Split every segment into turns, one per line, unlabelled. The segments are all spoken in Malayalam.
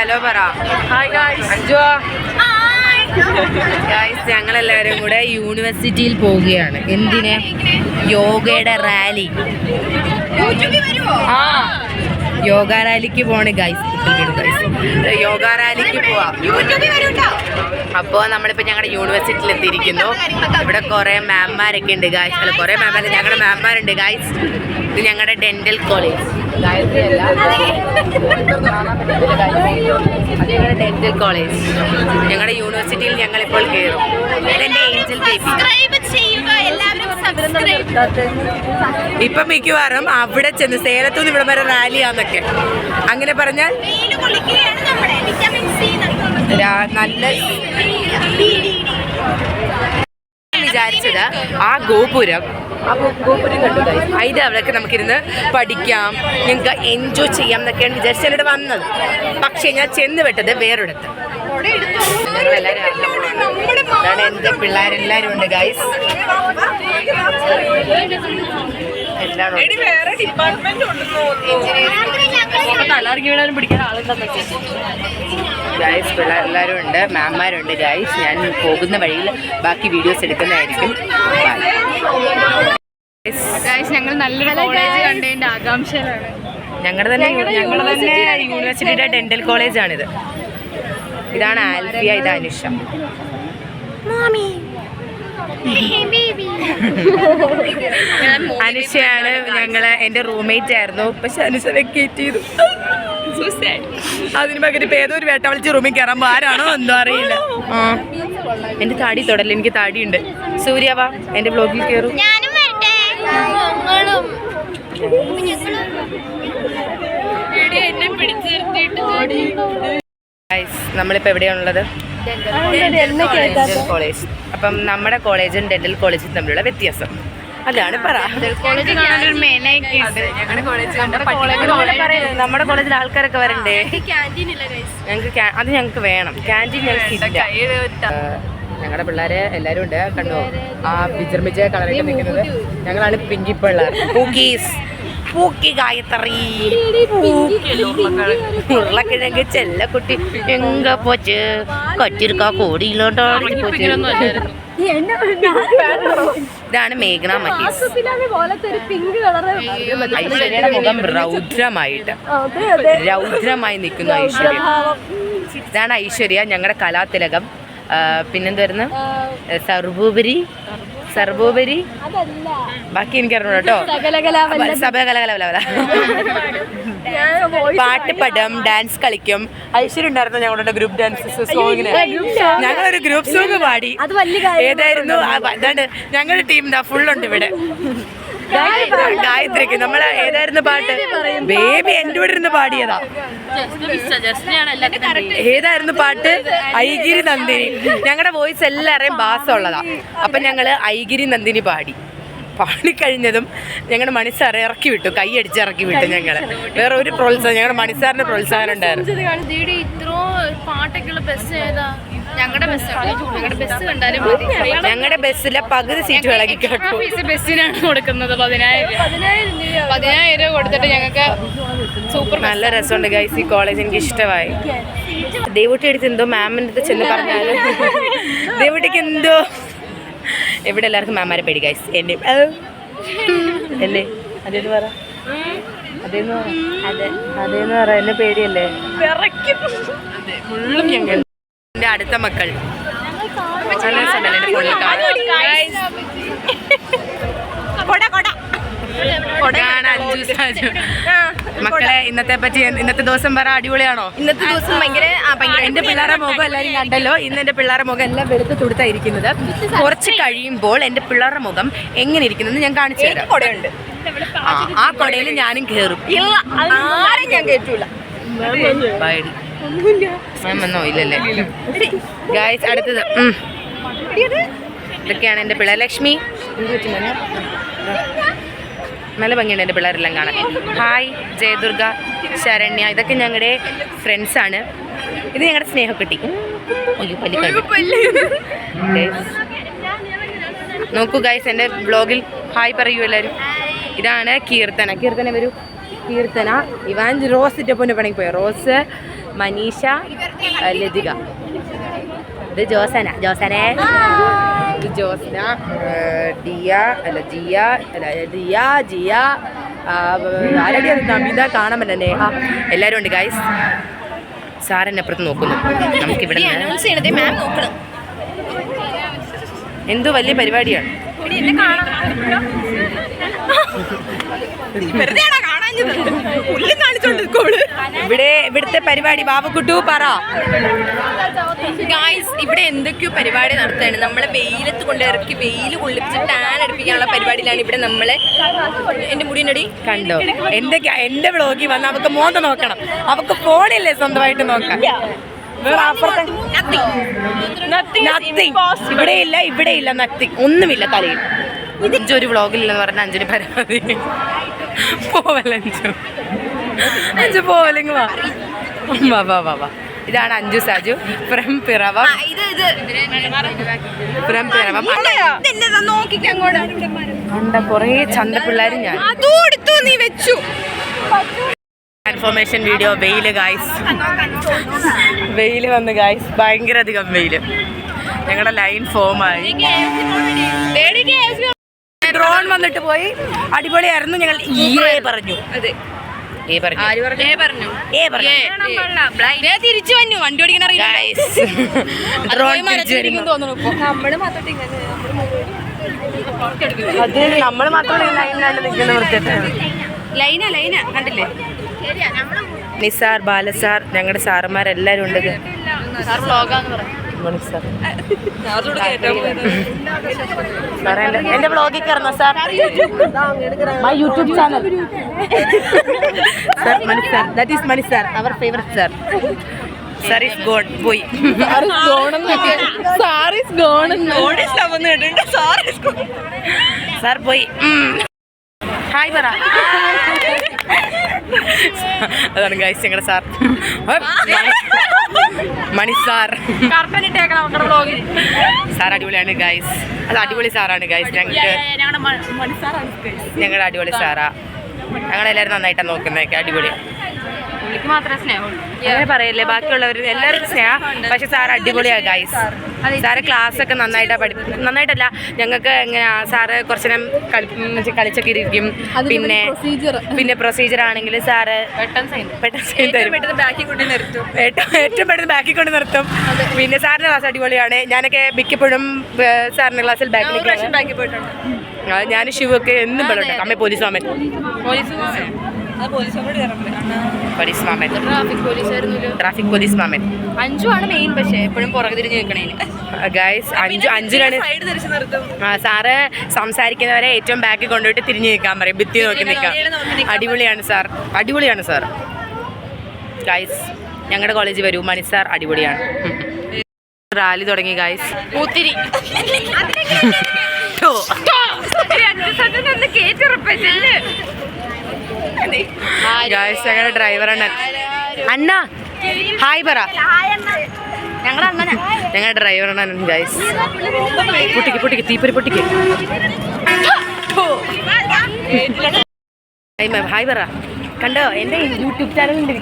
ഹലോ പറ. Hi guys. അഞ്ജു ഗായ്സ്, ഞങ്ങളെല്ലാവരും കൂടെ യൂണിവേഴ്സിറ്റിയിൽ പോവുകയാണ്. എന്തിന്? യോഗയുടെ റാലി. യോഗ റാലിക്ക് പോണ് ഗൈസ്. യോഗ റാലിക്ക് പോവാം. അപ്പോൾ നമ്മളിപ്പോൾ ഞങ്ങളുടെ യൂണിവേഴ്സിറ്റിയിൽ എത്തിയിരിക്കുന്നു. ഇവിടെ കുറേ മാമ്മാരൊക്കെ ഉണ്ട് ഗായ്സ്. അല്ല, കുറേ മാമ്മാർ, ഞങ്ങളുടെ മാമ്മാരുണ്ട് ഗായ്സ്. ഇത് ഞങ്ങളുടെ ഡെന്റൽ കോളേജ്. ഞങ്ങളുടെ ഡെന്റൽ കോളേജ്, ഞങ്ങളുടെ യൂണിവേഴ്സിറ്റിയിൽ ഞങ്ങളിപ്പോൾ കയറും. ഇതെന്റെ ഏഞ്ചൽ ബേബി. ഇപ്പം മിക്കവാറും അവിടെ ചെന്ന് സേലത്തുനിന്ന് ഇവിടെ വരെ റാലിയാന്നൊക്കെ അങ്ങനെ പറഞ്ഞാൽ നല്ല വിചാരിച്ചത് ആ ഗോപുരം കണ്ടു. അതിൻ്റെ അവിടെയൊക്കെ നമുക്കിരുന്ന് പഠിക്കാം, ഞങ്ങൾക്ക് എൻജോയ് ചെയ്യാം എന്നൊക്കെയാണ് വിചാരിച്ച് എന്നോട് വന്നത്. പക്ഷേ ഞാൻ ചെന്ന് വിട്ടത് വേറൊരിടത്ത്. അതാണ് എൻ്റെ പിള്ളേരെല്ലാവരും ഉണ്ട് ഗൈസ്. ഗൈസ് പിള്ളേരെല്ലാവരും ഉണ്ട്, മാമ്മാരുണ്ട് ഗൈസ്. ഞാൻ പോകുന്ന വഴിയിൽ ബാക്കി വീഡിയോസ് എടുക്കുന്നതായിരിക്കും.
ഞങ്ങൾ നല്ലൊരു കോളേജ് കണ്ടതിന്റെ ആകാംക്ഷയിലാണ്.
ഞങ്ങളുടെ തന്നെ യൂണിവേഴ്സിറ്റിയുടെ ഡെന്റൽ കോളേജാണിത്. ഇതാണ് ആൽഫിയ, ഇത് അനുഷ. അനുഷയാണ് എൻ്റെ റൂംമേറ്റ് ആയിരുന്നു. പക്ഷെ അനുഷ വെക്കേറ്റ് ചെയ്തു. അതിന് പകരം ഇപ്പം ഏതോ ഒരു വേട്ട വിളിച്ച് റൂമിൽ കയറാൻ ആരാണോ എന്തോ അറിയില്ല. എൻ്റെ താടി തൊടല്ല, എനിക്ക് താടിയുണ്ട്. സൂര്യവാ എൻ്റെ ബ്ലോഗിൽ കയറും. നമ്മളിപ്പോൾ എവിടെയാണുള്ളത്? Dental college. അപ്പം നമ്മുടെ കോളേജും ഡെന്റൽ കോളേജും തമ്മിലുള്ള വ്യത്യാസം അതാണ് പറ. നമ്മുടെ കോളേജിൽ ആൾക്കാരൊക്കെ വരണ്ടേ? ഞങ്ങൾക്ക് അത് ഞങ്ങൾക്ക് വേണം. ക്യാൻറ്റീൻ ഞങ്ങൾക്ക് ഇല്ല. ഞങ്ങളുടെ പിള്ളേരെ എല്ലാവരും ഉണ്ട്. കണ്ടോ ആ വിജർമിച്ച കളറൊക്കെ നിൽക്കുന്നത്? ഞങ്ങളാണ് പിങ്കി പിള്ളേർ. പൂക്കീസ്, പൂക്കി ഗായത്രി, ഉരുളക്കിഴങ്ങ് ചെല്ലക്കുട്ടി എങ്ക പോച്ച് കൊച്ചിരിക്കാ കോടിയിലോട്ടോ. ഇതാണ് മേഘ്ന മഹേഷ്. ഐശ്വര്യയുടെ മുഖം രൗദ്രമായി നിൽക്കുന്നു ഐശ്വര്യ. ഇതാണ് ഐശ്വര്യ, ഞങ്ങളുടെ കലാതിലകം. പിന്നെന്തായിരുന്നു? സർവോപരി ബാക്കി എനിക്കറിഞ്ഞു കേട്ടോ. പാട്ട് പടം, ഡാൻസ് കളിക്കും. ഐശ്വര്യ ഉണ്ടായിരുന്നു ഞങ്ങളുടെ ഗ്രൂപ്പ് ഡാൻസ് സോങ്ങിന്. ഞങ്ങളൊരു ഗ്രൂപ്പ് സോങ് പാടി. ഏതായിരുന്നു? അതാണ് ഞങ്ങളുടെ ടീം ഫുള്ളുണ്ട് ഇവിടെ. ഗായത്രിക്ക് നമ്മൾ ഏതായിരുന്നു പാട്ട്? ബേബി എൻ്റെ കൂടെ ഇരുന്ന് പാടിയതാ. ഏതായിരുന്നു പാട്ട്? ഐഗിരി നന്ദിനി. ഞങ്ങളുടെ വോയിസ് എല്ലാവരെയും ബാസമുള്ളതാ. അപ്പം ഞങ്ങൾ ഐഗിരി നന്ദിനി പാടിക്കഴിഞ്ഞതും ഞങ്ങളുടെ മണിസാറെ ഇറക്കി വിട്ടു, കൈയടിച്ച് ഇറക്കി വിട്ടു. ഞങ്ങൾ വേറെ ഒരു പ്രോത്സാഹനം, ഞങ്ങളുടെ മണിസാറിന്റെ പ്രോത്സാഹനം ഉണ്ടായിരുന്നു. ഞങ്ങളുടെ ബസ്സിലെ പകുതി സീറ്റ് വിളക്കി
ബസ്സിനാണ് കൊടുക്കുന്നത്. 10,000 രൂപ കൊടുത്തിട്ട് ഞങ്ങൾക്ക് സൂപ്പർ. നല്ല
രസമുണ്ട് ഗൈസ് ഈ കോളേജ്, എനിക്ക് ഇഷ്ടമായി. ദേവൂട്ടി എടുത്ത് എന്തോ മാമിൻ്റെ അടുത്ത് ചെന്ന് പറഞ്ഞാലും ദേവൂട്ടിക്ക് എന്തോ. ഇവിടെ എല്ലാവർക്കും മാമാരെ പേടി ഗൈസ്. എന്നെ അല്ലേ? അതേന്ന് പറ, അതേന്ന് പറ. എന്നെ പേടിയല്ലേ? എൻ്റെ അടുത്ത മക്കൾ മക്കളെ, ഇന്നത്തെ ദിവസം പറ. അടിപൊളിയാണോ?
ഇന്നത്തെ ദിവസം ഭയങ്കര
എന്റെ പിള്ളേരുടെ മുഖം എല്ലാവരും കണ്ടല്ലോ. ഇന്ന് എന്റെ പിള്ളേരുടെ മുഖം എല്ലാം വെളുത്ത് തുടുത്തായിരിക്കുന്നത്. കുറച്ച് കഴിയുമ്പോൾ എന്റെ പിള്ളേരുടെ മുഖം എങ്ങനെ ഇരിക്കുന്നത് ഞാൻ കാണിച്ചു തരാം. ആ കൊടയിൽ ഞാനും കയറും.
ഞാൻ കേട്ടൂല.
മാമെന്നോ ഇല്ലല്ലേ ഗായ്സ്. അടുത്തത് ഇതൊക്കെയാണ് എൻ്റെ പിള്ളേർ. ലക്ഷ്മി നല്ല ഭംഗിയുണ്ട് എൻ്റെ പിള്ളേരെല്ലാം കാണാൻ. ഹായ് ജയദുർഗ, ശരണ്യ, ഇതൊക്കെ ഞങ്ങളുടെ ഫ്രണ്ട്സാണ്. ഇത് ഞങ്ങളുടെ സ്നേഹക്കുട്ടി. നോക്കൂ ഗൈസ്, എൻ്റെ ബ്ലോഗിൽ ഹായ് പറയൂ എല്ലാവരും. ഇതാണ് കീർത്തന. വരൂ. കീർത്തന, ഇവാൻ റോസിൻ്റെ പൊന്നെ പണിക്ക് പോയി. റോസ്, മനീഷ, ലതിക. ഇത് ജോസനെ, ഇത് ജോസ്ന, ജിയ, ആരടി അത് നമിത കാണാൻ പറ്റില്ല, നേഹ, എല്ലാവരും ഉണ്ട് ഗൈസ്. സാറിനെ അപ്പുറത്ത് നോക്കുന്നു. നമുക്കിവിടെ എന്തോ വലിയ പരിപാടിയാണ്. ഇവിടുത്തെ പരിപാടി ബാബുക്കുട്ടു പറ.
ഗായ്സ്, ഇവിടെ എന്തൊക്കെയോ പരിപാടി നടത്തുകയാണ്. നമ്മളെ വെയിലത്ത് കൊണ്ട് ഇറക്കി വെയിൽ കൊള്ളിപ്പിച്ച് ടാൻ അടുപ്പിക്കാനുള്ള പരിപാടിയിലാണ് ഇവിടെ നമ്മളെ. എന്റെ മുടിനടി
കണ്ടോ? എന്റെ വ്ളോഗിൽ വന്ന് അവക്ക് മോന്ത നോക്കണം. അവക്ക് ഫോണില്ലേ സ്വന്തമായിട്ട് നോക്കാൻ. ഇവിടെ ഇല്ല നത്തിങ്, ഒന്നുമില്ല തലയിൽ. ഒരു വ്ളോഗില്ലെന്ന് പറഞ്ഞ അഞ്ജലി പരാതി പോവല്ല. അഞ്ചു പോവല്ലെങ്കിൽ വാ. ഇതാണ് അഞ്ജു സാജു ഫ്രം പിറവം. കൊറേ ചന്ത പിള്ളേരും ഞാൻ
നീ വെച്ചു.
Information video. വെയില് ഗായ്സ്, വെയില് വന്ന് ഗായ്സ്, ഭയങ്കര അധികം വെയില്. ഞങ്ങളുടെ ലൈൻ ഫോമായി. ഡ്രോൺ വന്നിട്ട് പോയി, അടിപൊളിയായിരുന്നു. ഞങ്ങൾ പറഞ്ഞു
തിരിച്ചു വന്നു. വണ്ടി ഓടിക്കാൻ
അത് നമ്മൾ മാത്രമേ ലൈനിലാണ് നിൽക്കുന്ന. വൃത്തിയായിട്ടാണ്
ലൈന കണ്ടില്ലേ?
നിസാർ, ബാലസാർ, ഞങ്ങളുടെ സാറന്മാരെല്ലാരും ഉണ്ട്. എന്റെ വ്ളോഗിൽ കയറുന്ന sir, my YouTube channel sir. Mani sir, that is Mani sir, our favourite sir. Sir is gone, പോയി. സാർ പോയി. ഹായ് പറ. അതാണ് ഗൈസ് ഞങ്ങളുടെ സാർ, മണി സാർ. സാർ അടിപൊളിയാണ് ഗൈസ്. അത് അടിപൊളി സാറാണ് ഗൈസ്. ഞങ്ങളുടെ അടിപൊളി സാറാ. ഞങ്ങളെല്ലാവരും നന്നായിട്ടാണ് നോക്കുന്നത്. അടിപൊളി. അങ്ങനെ പറയല്ലേ, ബാക്കിയുള്ളവർ എല്ലാവർക്കും സ്നേഹം. പക്ഷെ സാർ അടിപൊളിയാണ് ഗൈസ്. സാറ് ക്ലാസ് ഒക്കെ നന്നായിട്ടല്ല, ഞങ്ങൾക്ക് എങ്ങനെ സാറ് കുറച്ച് നേരം കളിച്ചൊക്കെ ഇരിക്കും. പിന്നെ പ്രൊസീജിയർ ആണെങ്കിൽ സാറ് ഏറ്റവും പെട്ടെന്ന് ബാക്കിൽ കൊണ്ട് നിർത്തും. പിന്നെ സാറിന്റെ ക്ലാസ് അടിപൊളിയാണ്. ഞാനൊക്കെ മിക്കപ്പോഴും സാറിന്റെ ക്ലാസ്സിൽ ബാക്കിൽ പോയിട്ടുണ്ട്. ഞാൻ ശിവൊക്കെ എന്നും പെടുണ്ട്. അമ്മ പോലീസ് മാമൻ, ട്രാഫിക് പോലീസ് മാമൻ.
അഞ്ചു ആണ് മെയിൻ, പക്ഷേ എപ്പോഴും പുറകെ തിരിഞ്ഞ് നിൽക്കണേ
ഗൈസ്. അഞ്ചിനാണ് സാറ് സംസാരിക്കുന്നവരെ ഏറ്റവും ബാക്കിൽ കൊണ്ടുപോയിട്ട് തിരിഞ്ഞു നിൽക്കാൻ പറയും. ഭിത്തി നോക്കി നിൽക്കാം. അടിപൊളിയാണ് സാർ. ഗൈസ് ഞങ്ങളുടെ കോളേജിൽ വരൂ, മണി സാർ അടിപൊളിയാണ്. റാലി തുടങ്ങി ഗൈസ്. പൂത്തിരി ഗൈസ് ഞങ്ങളുടെ ഡ്രൈവറാണ് അണ്ണ. ഹായ് പറ. ഞങ്ങളുടെ ഡ്രൈവറാണ് ഗൈസ്. പൊട്ടിക്ക് തീപ്പൊരി പൊട്ടിക്ക്. ഹായ് പറ. കണ്ടോ എൻ്റെ യൂട്യൂബ് ചാനലുണ്ട്.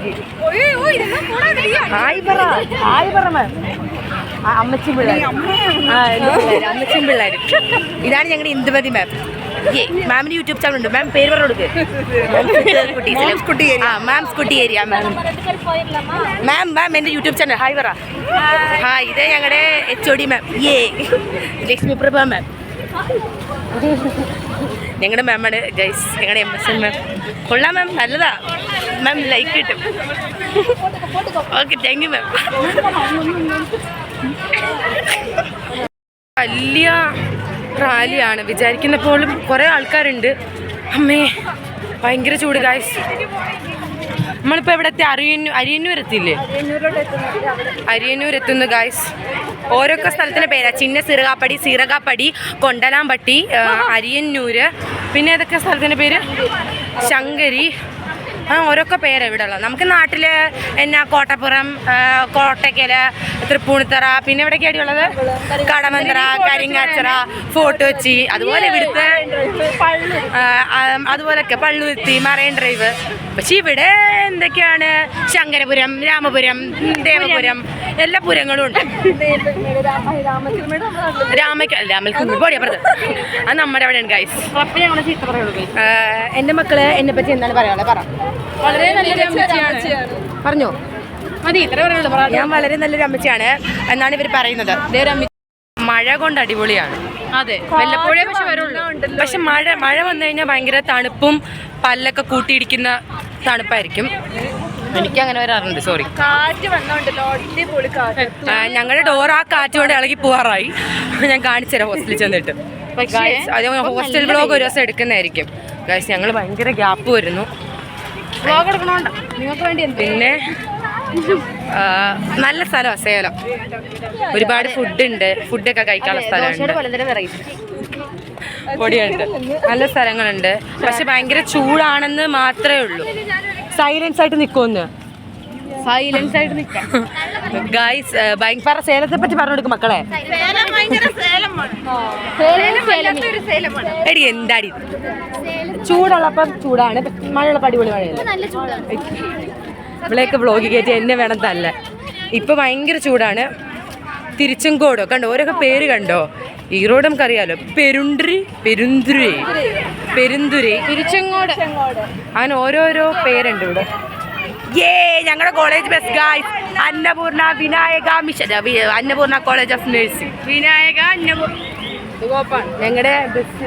ഹായ് പറ മാം. അമ്മച്ചും പിള്ളേർ. ഇതാണ് ഞങ്ങളുടെ ഇന്ദുമതി മാം. മാമിന് യൂട്യൂബ് ചാനൽ ഉണ്ട്. മാം പേര് പറഞ്ഞു കൊടുക്ക്. മാം സ്കുട്ടി ഏരിയ മാം എൻ്റെ യൂട്യൂബ് ചാനൽ. ഹായ് പറ. ഹായ്. ഇത് ഞങ്ങളുടെ HOD മാം. ലക്ഷ്മി പ്രഭ മാം ഞങ്ങളുടെ മാമാണ് ഗൈസ്. ഞങ്ങളുടെ MSN മാം കൊള്ളാം മാം, നല്ലതാ മാം, ലൈക്ക് കിട്ടും. Okay, thank you ma'am. വലിയ റാലിയാണ് വിചാരിക്കുന്നപ്പോഴും കുറേ ആൾക്കാരുണ്ട്. അമ്മേ ഭയങ്കര ചൂട് ഗൈസ്. നമ്മളിപ്പോൾ ഇവിടെ എത്തി? അരിയന്നൂർ എത്തിയില്ലേ? അരിയന്നൂർ എത്തുന്നു ഗൈസ്. ഓരോക്കെ സ്ഥലത്തിൻ്റെ പേരാ. ചിന്ന സീറകാപ്പടി, കൊണ്ടലാമ്പട്ടി, അരിയന്നൂര്, പിന്നെ ഏതൊക്കെ സ്ഥലത്തിൻ്റെ പേര്? ശങ്കരി, ഓരോക്കെ പേര് ഇവിടെ ഉള്ളത്. നമുക്ക് നാട്ടില് എന്നാ കോട്ടപ്പുറം, കോട്ടയ്ക്കൽ, തൃപ്പൂണിത്തറ, പിന്നെ എവിടേക്കാണ് ഉള്ളത്? കടമന്ത്ര, കരിങ്ങാച്ചിറ, ഫോർട്ട് കൊച്ചി, അതുപോലെ ഇവിടുത്തെ അതുപോലൊക്കെ പള്ളുരുത്തി, മറൈൻ ഡ്രൈവ്. പക്ഷെ ഇവിടെ എന്തൊക്കെയാണ്? ശങ്കരപുരം, രാമപുരം, ദേവപുരം, എല്ലാ പുരങ്ങളും ഉണ്ട്. അത് നമ്മുടെ അവിടെയാണ് ഗൈസ്. എന്റെ മക്കള് എന്നെ പറ്റി എന്താണ് പറയാനുള്ളത്? പറ.
വളരെ നല്ലൊരു അമ്മച്ചിയാണ്.
പറഞ്ഞോ.
മതി, ഇത്ര പറയുള്ളൂ.
ഞാൻ വളരെ നല്ലൊരു അമ്മച്ചിയാണ് എന്നാണ് ഇവർ പറയുന്നത്. മഴ കൊണ്ട് അടിപൊളിയാണ്.
അതെ, വല്ലപ്പോഴേ പക്ഷെ വരുള്ളൂ.
പക്ഷെ മഴ വന്നു കഴിഞ്ഞാൽ ഭയങ്കര തണുപ്പും പല്ലൊക്കെ കൂട്ടിയിടിക്കുന്ന തണുപ്പായിരിക്കും. എനിക്ക് അങ്ങനെ വരാറുണ്ട്. സോറി.
കാറ്റ് വന്നോണ്ടല്ലോ, അടിപൊളി കാറ്റ്.
ഞങ്ങളുടെ ഡോർ ആ കാറ്റ് കൊണ്ട് ഇളകി പോവാറായി. ഞാൻ കാണിച്ചുതരാം ഹോസ്റ്റലിൽ ചെന്നിട്ട്. ഹോസ്റ്റൽ ബ്ലോഗ് ഒരു ദിവസം എടുക്കുന്നതായിരിക്കും ഗൈസ്. ഞങ്ങൾ ഭയങ്കര ഗ്യാപ്പ് വരുന്നു.
വ്ലോഗ് എടുക്കണോണ്ട നിങ്ങൾക്ക് വേണ്ടി.
പിന്നെ നല്ല സ്ഥലമാണ് സേലം. ഒരുപാട് ഫുഡൊക്കെ കഴിക്കാനുള്ള സ്ഥലമുണ്ട്, പൊടിയുണ്ട്, നല്ല സ്ഥലങ്ങളുണ്ട്. പക്ഷെ ഭയങ്കര ചൂടാണെന്ന് മാത്രമേ ഉള്ളൂ. സൈലൻസ് ആയിട്ട് നിൽക്കുമെന്ന്.
സൈലൻസ് ആയിട്ട് നിൽക്കാം
ഗൈസ്. ഭയങ്കര സേലത്തെ പറ്റി പറഞ്ഞു കൊടുക്കും മക്കളെ. എടി എന്താടി ചൂടുള്ളപ്പം ചൂടാണ്, മഴയുള്ളപ്പം അടിപൊളി മഴയല്ല. ഇവിടെയൊക്കെ വ്ളോഗ് കയറ്റി എന്നെ വേണം തല്ല. ഇപ്പൊ ഭയങ്കര ചൂടാണ്. തിരിച്ചങ്കോടോ കണ്ടോ, ഓരോക്കെ പേര് കണ്ടോ? ഈറോഡ് നമുക്കറിയാലോ. പെരുന്തുരി,
തിരിച്ചങ്ങോട്,
അങ്ങനെ ഓരോരോ പേരുണ്ട് ഇവിടെ. ഞങ്ങളുടെ college bus guys. Annapoorna Vinayaka mission, Annapoorna college of nursing.
Vinayaka
ഞങ്ങളുടെ ബസ്.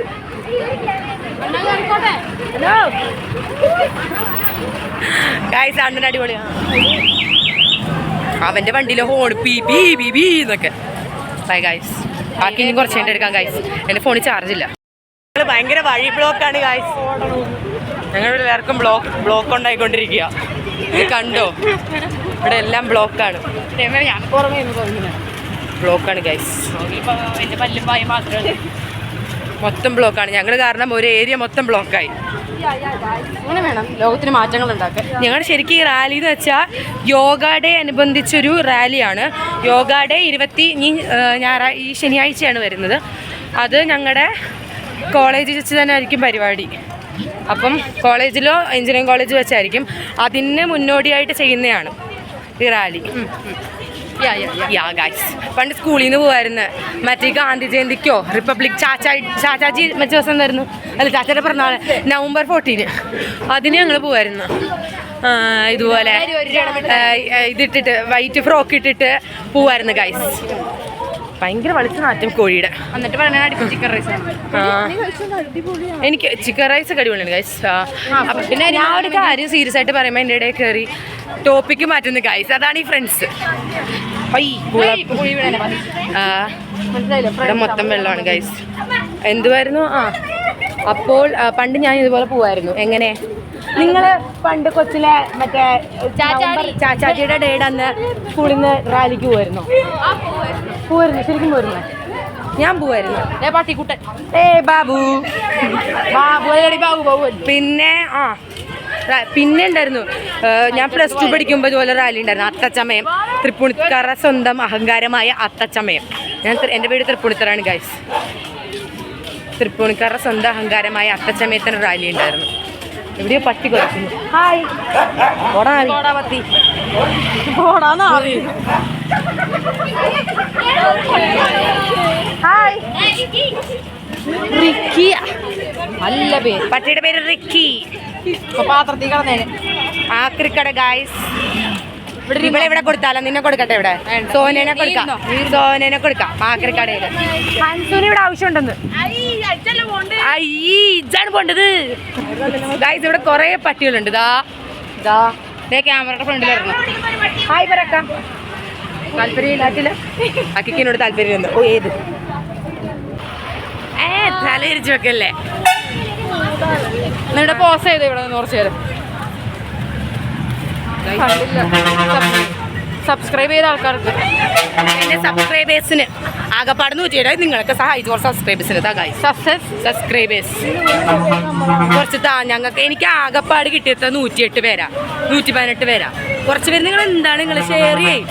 ഗായ്സ് അണ്ണൻ അടിപൊളിയാണ്. അവന്റെ വണ്ടിയിലെ horn P B B B എന്നൊക്കെ. Bye guys. ബാക്കി ഇനി കുറച്ച് കഴിഞ്ഞിട്ട് എടുക്കാം ഗായ്സ്. എൻ്റെ ഫോണിൽ ചാർജില്ല. ഭയങ്കര വഴി ബ്ലോക്കാണ് ഗായ്സ്. ഞങ്ങളുടെ എല്ലാവർക്കും ബ്ലോക്ക് ഉണ്ടായിക്കൊണ്ടിരിക്കുക. ഇത് കണ്ടോ? ഇവിടെ എല്ലാം ബ്ലോക്കാണ്. ബ്ലോക്കാണ് ഗൈസ്. മൊത്തം ബ്ലോക്കാണ്. ഞങ്ങൾ കാരണം ഒരു ഏരിയ മൊത്തം ബ്ലോക്കായി.
അങ്ങനെ വേണം ലോകത്തിന് മാറ്റങ്ങൾ ഉണ്ടാക്കാൻ.
ഞങ്ങളുടെ ശരിക്കും ഈ റാലി എന്ന് വെച്ചാൽ യോഗ ഡേ അനുബന്ധിച്ചൊരു റാലിയാണ്. യോഗ ഡേ ഈ ശനിയാഴ്ചയാണ് വരുന്നത്. അത് ഞങ്ങളുടെ കോളേജിൽ വെച്ച് തന്നെ ആയിരിക്കും പരിപാടി. അപ്പം കോളേജിലോ എഞ്ചിനീയറിംഗ് കോളേജ് വെച്ചായിരിക്കും. അതിന് മുന്നോടിയായിട്ട് ചെയ്യുന്നതാണ് ഈ റാലി. ഗൈസ്, പണ്ട് സ്കൂളിൽ നിന്ന് പോകുമായിരുന്നു. മറ്റേ ഗാന്ധി ജയന്തിക്കോ റിപ്പബ്ലിക് ചാച്ചാജി മറ്റു ദിവസം വരുന്നു, അല്ല ചാച്ചയുടെ പിറന്നാൾ നവംബർ 14 അതിന് ഞങ്ങൾ പോകുമായിരുന്നു. ഇതുപോലെ ഇതിട്ടിട്ട് വൈറ്റ് ഫ്രോക്ക് ഇട്ടിട്ട് പോവായിരുന്നു ഗൈസ്. ഭയങ്കര വളിച്ച് നാറ്റും കോഴിയുടെ.
എന്നിട്ട് പറഞ്ഞ ചിക്കൻ റൈസ്.
എനിക്ക് ചിക്കൻ റൈസ് അടിപൊളിയാണ് ഗൈസ്. പിന്നെ ഞാൻ ഒരു കാര്യം സീരിയസ് ആയിട്ട് പറയുമ്പോൾ എൻ്റെ ഇടയിൽ കയറി ടോപ്പിക്ക് മാറ്റുന്നു ഗൈസ്. അതാണ് ഈ ഫ്രണ്ട്സ്. ഇവിടെ മൊത്തം വെള്ളമാണ് ഗൈസ്. എന്തുവായിരുന്നു? അപ്പോൾ പണ്ട് ഞാൻ ഇതുപോലെ പോവായിരുന്നു. എങ്ങനെ? നിങ്ങൾ പണ്ട് കൊച്ചിലെ മറ്റേ ചാച്ചാജിയുടെ ഡേയുടെ അന്ന് സ്കൂളിൽ നിന്ന് റാലിക്ക് പോവായിരുന്നു? ശരിക്കും പോയിരുന്നു. ഞാൻ പോവായിരുന്നു.
പാട്ടിക്കുട്ടൻ
ബാബു. പിന്നെ ഉണ്ടായിരുന്നു. ഞാൻ +2 പഠിക്കുമ്പോൾ ഇതുപോലെ റാലി ഉണ്ടായിരുന്നു. അത്തച്ചമയം, തൃപ്പൂണിത്തറ സ്വന്തം അഹങ്കാരമായ അത്തച്ചമയം. എൻ്റെ വീട് തൃപ്പൂണിത്തറാണ് ഗൈസ്. തൃപ്പൂണിത്തറ സ്വന്തം അഹങ്കാരമായ അത്തച്ചമയത്തിന് റാലി ഉണ്ടായിരുന്നു. എവിടെയോ പട്ടി കുറയ്ക്കുന്നു. Hi hi. റിക്കിയ നല്ല പേര്. പട്ടിയുടെ പേര് റിക്കി.
പാത്രത്തിൽ കിടന്നേന്
ആക്രിക്കട ഗായ്സ്. ഇവിടെ കൊടുത്താലോ? നിന്നെ കൊടുക്കട്ടെ? ഇവിടെ സോനേനെ കൊടുക്കാം. ആക്രിക്കടയില് ഹൻസൂന് ഇവിടെ ആവശ്യമുണ്ടെന്ന്. ഇതാണ് പോണ്ടത് ഗായ്സ്. ഇവിടെ കുറെ പട്ടികളുണ്ട്. ക്യാമറയുടെ ഫ്രണ്ടിൽ ഇറങ്ങും. ഹായ് പറക്കാം. താല്പര്യമില്ലാത്തില്ല. അക്കിനോട് താല്പര്യം. ഓ ഏത് തലയിരിച്ചു വെക്കല്ലേ.
എന്നിട്ട് പോസ് ചെയ്ത് ഇവിടെ കുറച്ച് നേരം സബ്സ്ക്രൈബ് ചെയ്ത ആൾക്കാർക്ക്
എൻ്റെ സബ്സ്ക്രൈബേഴ്സിന് ആകെപ്പാട് 107 നിങ്ങളൊക്കെ സഹായിച്ചു കുറച്ച് സബ്സ്ക്രൈബേഴ്സിന് സബ്സ്ക്രൈബേഴ്സ് കുറച്ച് ഞങ്ങൾക്ക് എനിക്ക് ആകെപ്പാട് കിട്ടിയത് 108 പേരാ 118 പേരാ. കുറച്ച് പേര് നിങ്ങൾ എന്താണ് നിങ്ങൾ ഷെയർ ചെയ്യും.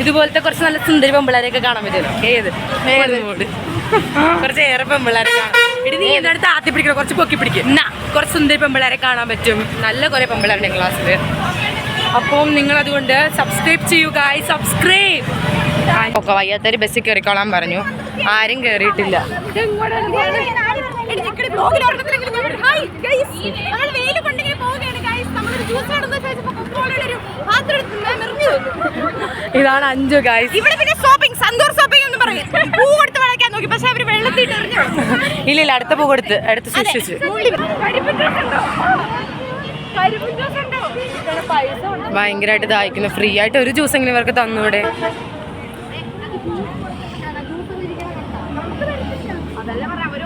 ഇതുപോലത്തെ കുറച്ച് നല്ല സുന്ദരി പെമ്പിള്ളേരെയൊക്കെ കാണാൻ പറ്റുമല്ലോ. കുറച്ച് ഏറെ പെമ്പിള്ളേരെ കാണാം. ഇനി നീ എന്താണ് താത്തി പിടിക്കണം, കുറച്ച് പൊക്കി പിടിക്കും. എന്നാ കുറച്ച് സുന്ദരി പെമ്പിള്ളേരെ കാണാൻ പറ്റും. നല്ല കുറേ പെമ്പിള്ളേരുടെ ക്ലാസ്സിൽ. അപ്പം നിങ്ങളതുകൊണ്ട് സബ്സ്ക്രൈബ് ചെയ്യുക. സബ്സ്ക്രൈബ് ഒക്കെ വയ്യാത്തൊരു ബസ്സിൽ കയറിക്കോളാൻ പറഞ്ഞു. ആരും കയറിയിട്ടില്ല. ഇതാണ് 5 ഗൈസ്.
ഇവിടെ പിന്നെ ഷോപ്പിംഗ് സന്തോർ ഷോപ്പിംഗ് എന്ന് പറയും. പൂ കൊടുത്ത് വളയ്ക്കാൻ നോക്കി, പക്ഷെ അവര് വെള്ളത്തിട്ട് എറിഞ്ഞു.
ഇല്ല അടുത്ത പൂ കൊടുത്ത് അടുത്ത് സൂക്ഷിച്ചു. ഭയങ്കരമായിട്ട് ദാഹിക്കുന്നു. ഫ്രീ ആയിട്ട് ഒരു ജ്യൂസ് എങ്ങനെ ഇവർക്ക് തന്നൂടെ?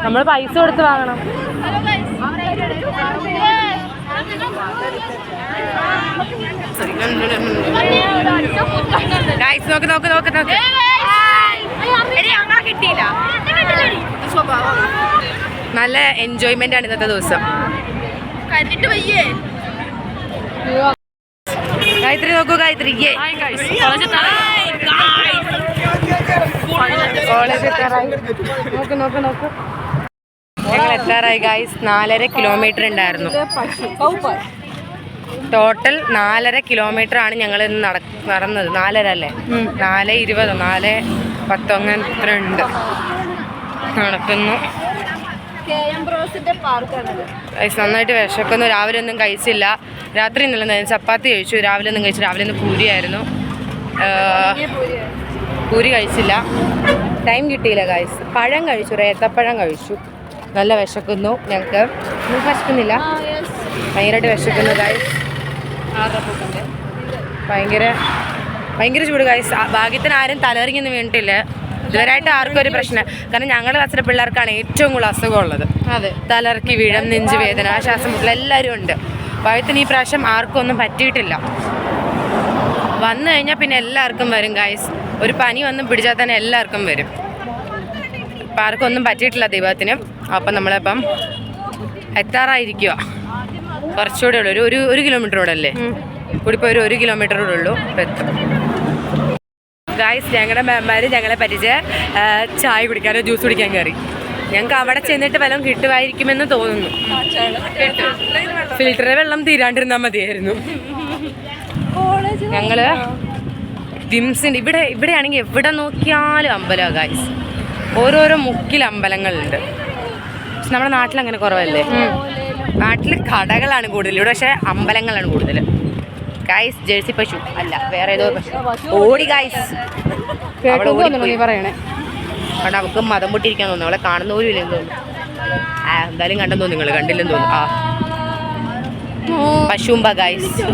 നമ്മൾ പൈസ കൊടുത്ത് വാങ്ങണം. നോക്ക് നോക്ക് നോക്ക് നോക്ക്. നല്ല എൻജോയ്മെന്റ് ആണ് ഇന്നത്തെ ദിവസം. ഗായത്രി നോക്കൂ, ഗായത്രി കോളേജ് എത്താറായി. നോക്ക് നോക്ക് നോക്ക്. ഞങ്ങൾ എത്താറായി ഗായ്സ്. 4.5 കിലോമീറ്റർ ഉണ്ടായിരുന്നു. ടോട്ടൽ 4.5 കിലോമീറ്റർ ആണ് ഞങ്ങൾ ഇന്ന് നടന്നത്. 4.5 അല്ലേ, 4:20 4:10 അങ്ങനെ ഇത്ര ഉണ്ട്. നടക്കുന്നു. നന്നായിട്ട് വിശക്കുന്നു. രാവിലെ ഒന്നും കഴിച്ചില്ല. രാത്രി ഇന്നലെ ചപ്പാത്തി കഴിച്ചു. രാവിലെ ഒന്നും കഴിച്ചു. രാവിലെ ഒന്ന് പൂരിയായിരുന്നു. പൂരി കഴിച്ചില്ല. ടൈം കിട്ടിയില്ല ഗൈസ്. പഴം കഴിച്ചു, ഏത്തപ്പഴം കഴിച്ചു. നല്ല വിശക്കുന്നു ഞങ്ങൾക്ക്. നിങ്ങൾക്ക് വിശക്കുന്നില്ല? ഭയങ്കരമായിട്ട് വിശക്കുന്നു ഗൈസ്. ഭയങ്കര ചൂട് ഗൈസ്. ഭാഗ്യത്തിന് ആരും തലകറിങ്ങൊന്നും വീണിട്ടില്ല ഇതുവരെയായിട്ട്. ആർക്കും ഒരു പ്രശ്നം. കാരണം ഞങ്ങളുടെ ക്ലാസ്സിലെ പിള്ളേർക്കാണ് ഏറ്റവും കൂടുതൽ അസുഖമുള്ളത്. അതെ, തലകറക്കി വീഴം, നെഞ്ച് വേദന, ശ്വാസം മുട്ടൽ എല്ലാവരും ഉണ്ട്. ഭാഗ്യത്തിന് ഈ പ്രാവശ്യം ആർക്കും ഒന്നും പറ്റിയിട്ടില്ല. വന്നു കഴിഞ്ഞാൽ പിന്നെ എല്ലാവർക്കും വരും ഗൈസ്. ഒരു പനി വന്ന് പിടിച്ചാൽ തന്നെ എല്ലാവർക്കും വരും. അപ്പം ആർക്കും ഒന്നും പറ്റിയിട്ടില്ല ദൈവത്തിന്. അപ്പം നമ്മളിപ്പം എത്താറായിരിക്കുക. കുറച്ചുകൂടെ ഉള്ളൂ. ഒരു കിലോമീറ്റർ കൂടെ അല്ലേ കൂടിപ്പോൾ ഒരു കിലോമീറ്റർ കൂടെ ഉള്ളൂ. ഇപ്പം എത്തും ഗായ്സ്. ഞങ്ങളുടെ മാമ്മാർ ഞങ്ങളെ പറ്റിച്ച് ചായ കുടിക്കാനോ ജ്യൂസ് കുടിക്കാൻ കയറി. ഞങ്ങൾക്ക് അവിടെ ചെന്നിട്ട് വല്ലതും കിട്ടുമായിരിക്കുമെന്ന് തോന്നുന്നു. ഫിൽറ്ററിലെ വെള്ളം തീരാണ്ടിരുന്നാൽ മതിയായിരുന്നു. ഞങ്ങള് വിംസിൻ്റെ ഇവിടെയാണെങ്കിൽ എവിടെ നോക്കിയാലും അമ്പലമാണ് ഗായ്സ്. ഓരോരോ മുക്കിൽ അമ്പലങ്ങളുണ്ട്. പക്ഷെ നമ്മുടെ നാട്ടിൽ അങ്ങനെ കുറവല്ലേ. നാട്ടിൽ കടകളാണ് കൂടുതൽ. ഇവിടെ പക്ഷേ അമ്പലങ്ങളാണ് കൂടുതൽ ഗായ്സ്. ജേഴ്സി പശു അല്ല, വേറെ ഏതോ പശു ഓടി ഗായ്സ്. പറയണേ കാരണം അവൾക്ക് മതം പൊട്ടിയിരിക്കാൻ തോന്നുന്നു. അവളെ കാണുന്ന പോലും ഇല്ലെന്ന് തോന്നുന്നു. എന്തായാലും കണ്ടെന്ന് തോന്നുന്നു. നിങ്ങൾ കണ്ടില്ലെന്ന് തോന്നുന്നു. പശുമ്പ ഗായ്സ്.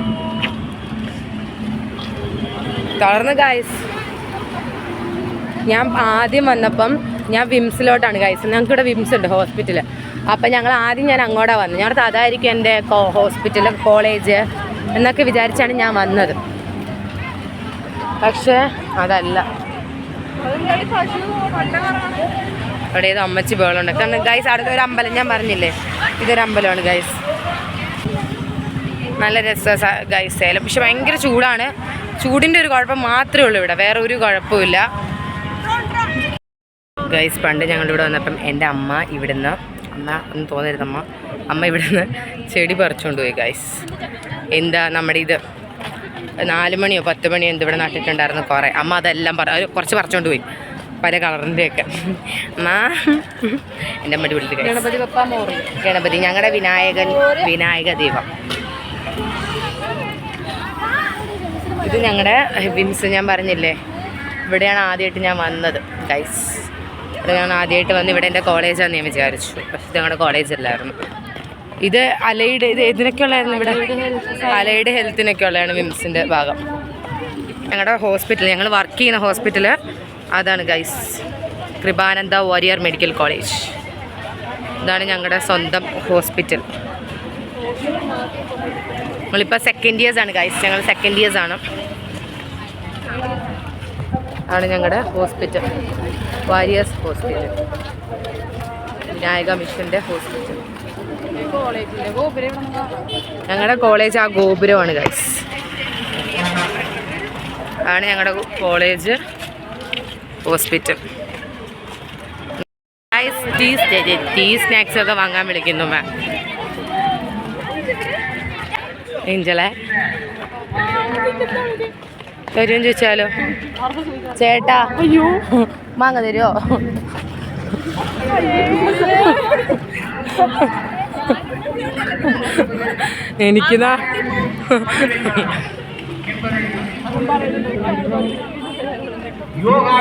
തളർന്ന് ഗായ്സ്. ഞാൻ ആദ്യം വന്നപ്പം ഞാൻ വിംസിലോട്ടാണ് ഗായ്സ്. ഞങ്ങൾക്കിവിടെ വിംസ് ഉണ്ട് ഹോസ്പിറ്റല്. അപ്പം ഞാൻ അങ്ങോട്ടാണ് വന്നത്. ഞങ്ങളുടെ അതായിരിക്കും എൻ്റെ ഹോസ്പിറ്റൽ കോളേജ് എന്നൊക്കെ വിചാരിച്ചാണ് ഞാൻ വന്നത്. പക്ഷേ അതല്ല. അവിടെ ഏതോ അമ്മച്ചി ബേളുണ്ട്. കാരണം ഗൈസ് അടുത്ത ഒരു അമ്പലം ഞാൻ പറഞ്ഞില്ലേ, ഇതൊരു അമ്പലമാണ് ഗൈസ്. നല്ല രസമാണ് ഗൈസ് സേലം. പക്ഷെ ഭയങ്കര ചൂടാണ്. ചൂടിൻ്റെ ഒരു കുഴപ്പം മാത്രമേ ഉള്ളൂ ഇവിടെ, വേറെ ഒരു കുഴപ്പമില്ല ഗൈസ്. പണ്ട് ഞങ്ങളുടെ ഇവിടെ വന്നപ്പം എൻ്റെ അമ്മ ഇവിടുന്ന് ഒന്നും തോന്നരുത് അമ്മ ഇവിടുന്ന് ചെടി പറിച്ചുകൊണ്ട് പോയി ഗൈസ്. എന്താ നമ്മുടെ ഇത് 4 മണിയോ 10 മണിയോ എന്തിവിടെ നട്ടിട്ടുണ്ടായിരുന്നു കുറേ. അമ്മ അതെല്ലാം കുറച്ച് പറിച്ചുകൊണ്ട് പോയി, പല കളറിൻ്റെയൊക്കെ. എൻ്റെ അമ്മയുടെ വീട്ടിൽ ഗണപതി ഞങ്ങളുടെ വിനായക ദൈവം. ഇത് ഞങ്ങളുടെ വിംസ്. ഞാൻ പറഞ്ഞില്ലേ ഇവിടെയാണ് ആദ്യമായിട്ട് ഞാൻ വന്നത് ഗൈസ്. ഇവിടെ ഞാൻ ആദ്യമായിട്ട് വന്ന് ഇവിടെ എൻ്റെ കോളേജാണെന്ന് ഞാൻ വിചാരിച്ചു. പക്ഷെ ഇത് ഞങ്ങളുടെ കോളേജല്ലായിരുന്നു. ഇത് അലൈഡ്, ഇത് ഇതിനൊക്കെ ഉള്ളതായിരുന്നു ഇവിടെ. അലൈഡ് ഹെൽത്തിനൊക്കെ ഉള്ളതാണ് വിംസിൻ്റെ ഭാഗം. ഞങ്ങളുടെ ഹോസ്പിറ്റൽ, ഞങ്ങൾ വർക്ക് ചെയ്യുന്ന ഹോസ്പിറ്റൽ അതാണ് guys. Kripananda Warrier medical college. ഇതാണ് ഞങ്ങളുടെ സ്വന്തം ഹോസ്പിറ്റൽ. നമ്മളിപ്പോൾ സെക്കൻഡ് ഇയേഴ്സാണ് ഗൈസ്. ഞങ്ങൾ സെക്കൻഡ് ഇയേഴ്സാണ്. ആണ് ഞങ്ങളുടെ ഹോസ്പിറ്റൽ, വാരിയേഴ്സ് ഹോസ്പിറ്റൽ, വിനായക മിഷൻ്റെ ഹോസ്പിറ്റൽ. ഞങ്ങളുടെ കോളേജ് ആ ഗോപുരമാണ് ഗൈസ്. ആണ് ഞങ്ങളുടെ കോളേജ് ഹോസ്പിറ്റൽ. ടീ സ്നാക്സ് ഒക്കെ വാങ്ങാൻ വിളിക്കുന്നു മാം. ഏഞ്ചലെ തരുമെന്ന് ചോദിച്ചാലോ? ചേട്ടാ മാങ്ങ തരുമോ? എനിക്കിതാ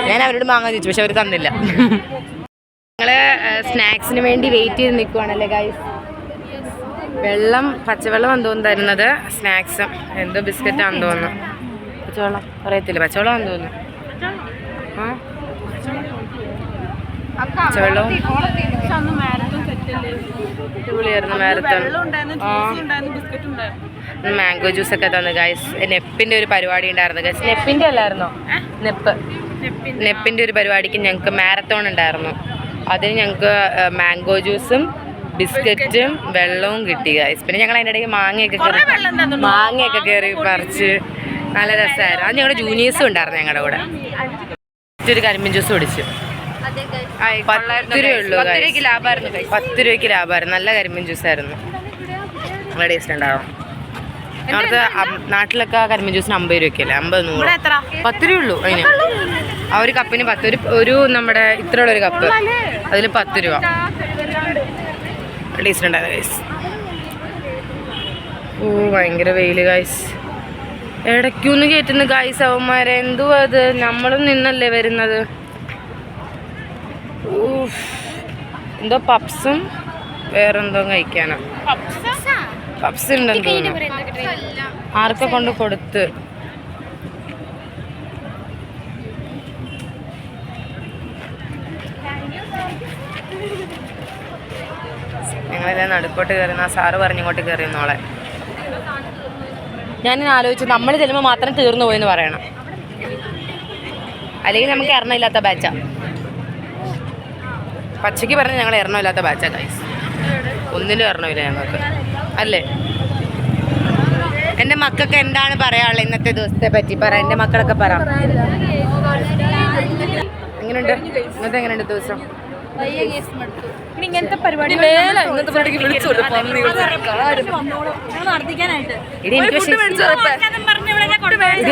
ഞാൻ അവരോട് മാങ്ങ ചോദിച്ചു, പക്ഷെ അവർ തന്നില്ല. ഞങ്ങള് സ്നാക്സിന് വേണ്ടി വെയിറ്റ് ചെയ്ത് നിൽക്കുവാണല്ലേ ഗൈസ്. വെള്ളം, പച്ചവെള്ളം എന്തോന്ന് തരുന്നത്, സ്നാക്സും എന്തോ ബിസ്ക്കറ്റാണെന്ന് തോന്നുന്നു. പച്ചവെള്ളം അറിയത്തില്ല, പച്ചവെള്ളം എന്ന് തോന്നുന്നു. ആ പച്ചവെള്ളവും അടിപൊളിയായിരുന്നു മാരത്തോൺ. മാംഗോ ജ്യൂസൊക്കെ തന്നു ഗൈസ്. നെപ്പിൻ്റെ ഒരു പരിപാടി ഉണ്ടായിരുന്നു ഗൈസ്. നെപ്പിൻ്റെ അല്ലായിരുന്നോ? നെപ്പിൻ്റെ ഒരു പരിപാടിക്ക് ഞങ്ങൾക്ക് മാരത്തോൺ ഉണ്ടായിരുന്നു. അതിന് ഞങ്ങൾക്ക് മാംഗോ ജ്യൂസും ബിസ്ക്കറ്റും വെള്ളവും കിട്ടി ഗൈസ്. പിന്നെ ഞങ്ങൾ അതിൻ്റെ ഇടയ്ക്ക് മാങ്ങയൊക്കെ കയറി പറിച്ച് നല്ല രസമായിരുന്നു. അത് ഞങ്ങളുടെ ജൂനിയേഴ്സും ഉണ്ടായിരുന്നു ഞങ്ങളുടെ കൂടെ. ഒരു കരിമ്പിൻ ജ്യൂസ് കുടിച്ചു. 10 രൂപയുള്ളൂ. 10 രൂപയ്ക്ക് ലാഭമായിരുന്നു. നല്ല കരിമ്പിൻ ജ്യൂസായിരുന്നു, നല്ല ടേസ്റ്റ് ഉണ്ടാവും. അവിടുത്തെ നാട്ടിലൊക്കെ കരിമ്പിൻ ജ്യൂസിന് 50 രൂപയ്ക്കല്ലേ, 50-100. 10 രൂപയുള്ളൂ അതിന്. ആ ഒരു കപ്പിന് 10. ഒരു നമ്മുടെ ഇത്രയുള്ള ഒരു കപ്പ്, അതിൽ 10 രൂപ. ടേസ്റ്റ് ഉണ്ടായിരുന്നു ഗൈസ്. ഓ ഭയങ്കര വെയിൽ ഗൈസ്. ഇടയ്ക്കൊന്ന് കയറ്റുന്നു ഗൈസ് അവന്മാരെ. എന്തുവാ അത്? നമ്മളും നിന്നല്ലേ വരുന്നത്. എന്തോ പപ്സും വേറെന്തോ കഴിക്കാനോ പപ്സ് ഉണ്ടെന്ന് തോന്നുന്നു. ആർക്കെ കൊണ്ട് കൊടുത്ത്. ഞങ്ങളിതേ നടുക്കോട്ട് കയറുന്ന സാറ് പറഞ്ഞിങ്ങോട്ട് കയറിയെന്നോളെ. ഞാനിങ്ങനെ ആലോചിച്ചു, നമ്മൾ ചെല്ലുമ്പോൾ മാത്രം തീർന്നു പോയെന്ന് പറയണം, അല്ലെങ്കിൽ നമുക്ക് എറണമില്ലാത്ത ബാച്ചാ. പച്ചയ്ക്ക് പറഞ്ഞ് ഞങ്ങൾ എറണമില്ലാത്ത ബാച്ചാ ഗൈസ്. ഒന്നിലും എറണമില്ല ഞങ്ങൾക്ക്, അല്ലേ? എൻ്റെ മക്കൾക്ക് എന്താണ് പറയാനുള്ളത് ഇന്നത്തെ ദിവസത്തെ പറ്റി? പറ, എൻ്റെ മക്കളൊക്കെ പറ. എങ്ങനെയുണ്ട് ഇന്നത്തെ? എങ്ങനെയുണ്ട് ദിവസം?
ഇങ്ങനത്തെ പരിപാടി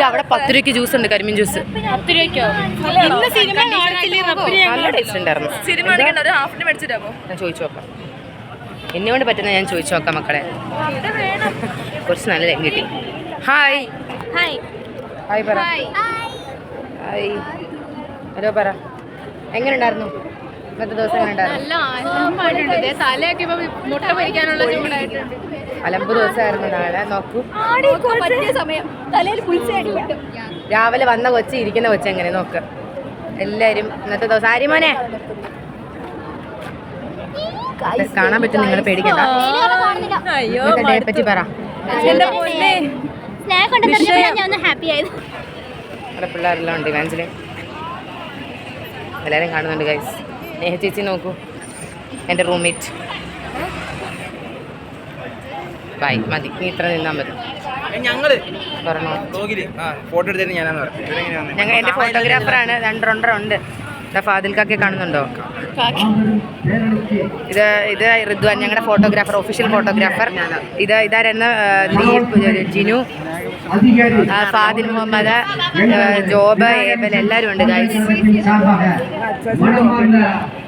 അവിടെ 10 രൂപയ്ക്ക് ജ്യൂസ് ഉണ്ട്, കരിമീൻ ജ്യൂസ്. 10 രൂപയ്ക്കോ? നല്ല ടേസ്റ്റ് ഉണ്ടായിരുന്നു. ഞാൻ ചോദിച്ചു നോക്കാം, എന്നെ കൊണ്ട് പറ്റുന്ന ഞാൻ ചോദിച്ചു നോക്കാം മക്കളെ. കുറച്ച് നല്ല ലൈൻ കിട്ടി. ഹായ് ഹായ് പറ. ഹായ് ഹലോ പറ. എങ്ങനെ ഉണ്ടായിരുന്നു ഇന്നത്തെ ദിവസം? എങ്ങനെ ഉണ്ടായിരുന്നു? അലമ്പ് ദിവസമായിരുന്നു. നാളെ നോക്കൂ, രാവിലെ വന്ന കൊച്ചി ഇരിക്കുന്ന കൊച്ചി എങ്ങനെ നോക്ക്. എല്ലാവരും ഇന്നത്തെ ദിവസം ആര്യമോനെ കാണാൻ പറ്റും, നിങ്ങൾ പേടിക്കണ്ട. ഇന്നത്തെ ഡേ പറ്റി പറ. നമ്മുടെ പിള്ളേരെല്ലാം ഉണ്ട് ഇവാഞ്ചില്, എല്ലാവരും കാണുന്നുണ്ട് ഗൈസ്. സ്നേഹ ചേച്ചി നോക്കൂ, എൻ്റെ റൂംമേറ്റ്. ബൈ, മതി, നീ ഇത്ര നിന്നാൽ മതി. ഞങ്ങൾ എൻ്റെ ഫോട്ടോഗ്രാഫറാണ്. 2 ഉണ്ട്. ഫാദിൽക്കൊക്കെ കാണുന്നുണ്ടോ? ഇത് റിദ്വാൻ, ഞങ്ങളുടെ ഫോട്ടോഗ്രാഫർ, ഒഫീഷ്യൽ ഫോട്ടോഗ്രാഫർ. ഇതായിരുന്നു ജിനു, ഫാദിൽ മുഹമ്മദ്, ജോബ്, ഏബൽ, എല്ലാവരും ഉണ്ട് ഗൈസ്.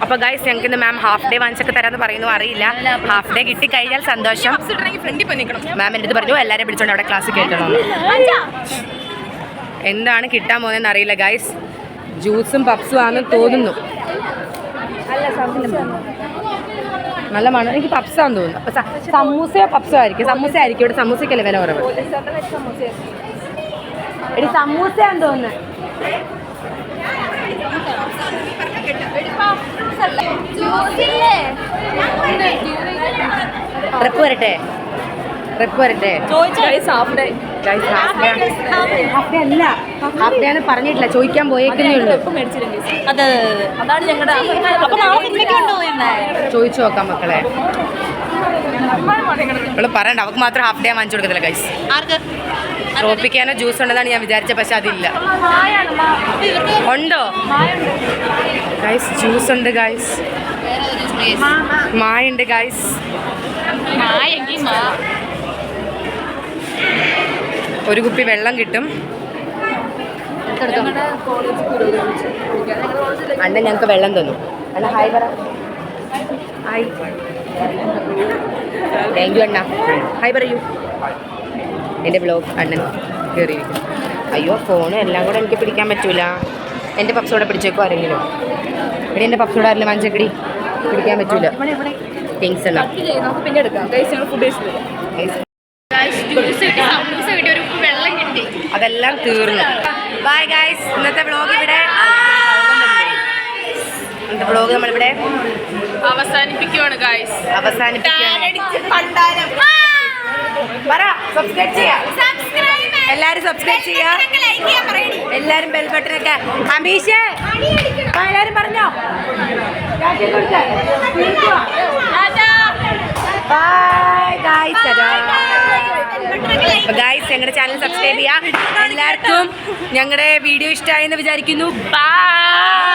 അപ്പോൾ ഗൈസ് ഞങ്ങൾക്ക് ഇന്ന് മാം ഹാഫ് ഡേ വാങ്ങിച്ചൊക്കെ തരാമെന്ന് പറയുന്നു, അറിയില്ല. ഹാഫ് ഡേ കിട്ടിക്കഴിഞ്ഞാൽ സന്തോഷം. മാം എൻ്റെ അടുത്ത് പറഞ്ഞു എല്ലാവരെയും വിളിച്ചോണ്ട് അവിടെ ക്ലാസ് കേൾക്കണം. എന്താണ് കിട്ടാൻ പോകുന്നതെന്ന് അറിയില്ല ഗൈസ്. ജ്യൂസും പപ്സും ആണെന്ന് തോന്നുന്നു. നല്ല മണം. എനിക്ക് പപ്സാന്ന് തോന്നുന്നു. അപ്പോൾ സമൂസയോ പപ്സോ ആയിരിക്കും. സമൂസ ആയിരിക്കും. ഇവിടെ സമൂസയ്ക്കല്ലേ വില കുറവ്. എടി സമൂസയാന്ന് തോന്നുന്നു. റെപ്പ് വരട്ടെ. ഹാഫ് ഡേ അല്ല, ഹാഫ് ഡേ ആണ് പറഞ്ഞിട്ടില്ല, ചോദിക്കാൻ പോയേക്കുന്നേ ഉള്ളൂ.
അതെ അതാണ് ഞങ്ങളുടെ. അപ്പൊ നാളെ സിനിമയ്ക്ക് കൊണ്ടുപോയിരുന്നേ
ചോദിച്ചു നോക്കാം മക്കളെ. അവള് പറയണ്ട, അവൾക്ക് മാത്രം ഹാഫ് ഡേ വാങ്ങിച്ചു കൊടുക്കത്തില്ല ഗൈസ്.
ആർക്ക്
ട്രോപ്പിക്കാനോ ജ്യൂസ് ഉണ്ടെന്നാണ് ഞാൻ വിചാരിച്ചത്, പക്ഷെ അതില്ല. ഉണ്ടോ ഗൈസ്? ജ്യൂസ് ഉണ്ട് ഗൈസ്, മായുണ്ട് ഗൈസ്. ഒരു കുപ്പി വെള്ളം കിട്ടും. അണ്ണൻ ഞങ്ങൾക്ക് വെള്ളം തന്നു. അണ്ണ ഹായ് പറ. ഹായ്, താങ്ക് യു അണ്ണ. ഹായ് പറയൂ. എൻ്റെ ബ്ലോഗ് അണ്ണൻ കയറിയിരിക്കും. അയ്യോ, ഫോണും എല്ലാം കൂടെ എനിക്ക് പിടിക്കാൻ പറ്റൂല. എൻ്റെ പപ്സോടെ പിടിച്ചേക്കോ ആരെങ്കിലും. ഇവിടെ എൻ്റെ പപ്സോടെ ആരെങ്കിലും വാങ്ങിച്ചേക്കടി, പിടിക്കാൻ പറ്റൂല. തിങ്സ് അണ്ണ.
പിന്നെ എടുക്കാം. വെള്ളം കിട്ടി,
അതെല്ലാം തീർന്നു. ബൈ ഗൈസ്, ഇന്നത്തെ വ്ളോഗ് ഇവിടെ നമ്മളിവിടെ
അവസാനിപ്പിക്കുവാണ് ഗൈസ്.
പറ, സബ്സ്ക്രൈബ് ചെയ്യാം എല്ലാരും, സബ്സ്ക്രൈബ് ചെയ്യാം എല്ലാരും, ബെൽ ബട്ടനൊക്കെ. അമീഷേ എല്ലാരും പറഞ്ഞോ. Bye guys. ഗൈസ്, ഞങ്ങളുടെ ചാനൽ സബ്സ്ക്രൈബ് ചെയ്യാം. എല്ലാവർക്കും ഞങ്ങളുടെ വീഡിയോ ഇഷ്ടമായെന്ന് വിചാരിക്കുന്നു. ബൈ.